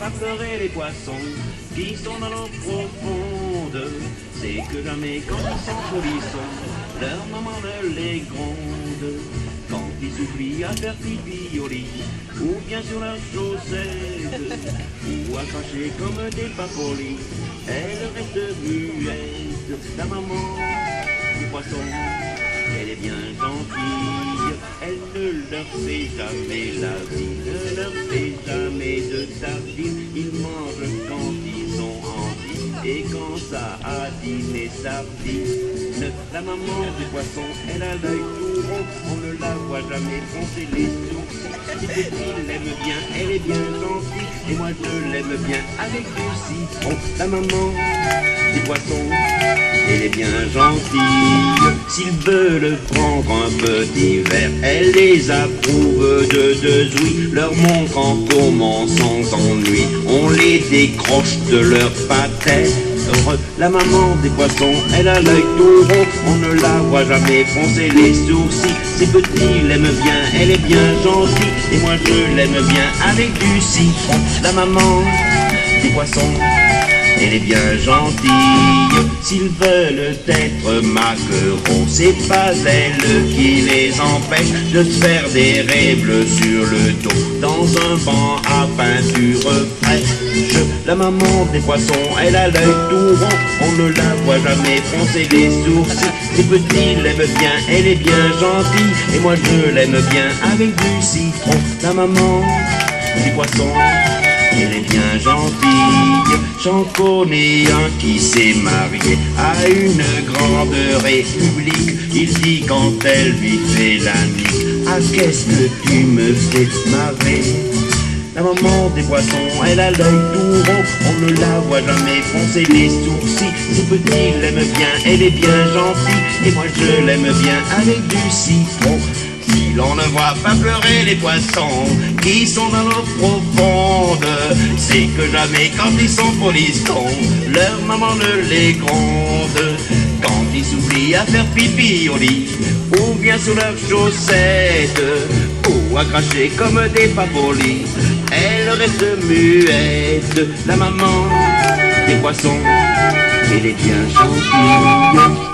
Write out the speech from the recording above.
pas pleurer les poissons qui sont dans l'eau profonde. C'est que jamais quand ils sont polissons, leur maman ne les gronde. Quand ils s'oublient à faire pipi au lit, ou bien sur leurs chaussettes, ou à cracher comme des papolis, elles restent muettes. La maman du poisson, elle est bien gentille, elle ne leur fait jamais la vie, ne leur fait jamais de tartines. Ils mangent quand ils ont envie, et quand ça a dîné sardines. La maman du poisson, elle a l'œil tout rond, on ne la voit jamais froncer les sourcils. Si petit l'aime bien, elle est bien gentille, et moi je l'aime bien avec du citron. La maman du poisson, elle est bien gentille. S'ils veulent prendre un petit verre, elle les approuve de deux ouïes, leur montrant comment sans ennui on les décroche de leur patère. La maman des poissons, elle a l'œil tout rond, on ne la voit jamais froncer les sourcils. Ces petits l'aiment bien, elle est bien gentille, et moi je l'aime bien avec du citron. La maman des poissons, elle est bien gentille. S'ils veulent être maquereaux, c'est pas elle qui les empêche de se faire des raies bleues sur le dos dans un banc à peinture fraîche. La maman des poissons, elle a l'œil tout rond, on ne la voit jamais froncer les sourcils. Les petits l'aiment bien, elle est bien gentille, et moi je l'aime bien avec du citron. La maman des poissons, elle est bien gentille. J'en connais un qui s'est marié à une grande république. Il dit quand elle lui fait la nique: ah, qu'est-ce que tu me fais marrer. La maman des poissons, elle a l'œil tout rond, on ne la voit jamais froncer les sourcils. Ces petits l'aiment bien, elle est bien gentille, et moi je l'aime bien avec du citron. Si l'on ne voit pas pleurer les poissons qui sont dans l'eau profonde, c'est que jamais quand ils sont polissons, leur maman ne les gronde. Quand ils s'oublient à faire pipi au lit, ou bien sous leurs chaussettes, ou à cracher comme des papolis, elles restent muettes. La maman des poissons, elle est bien gentille.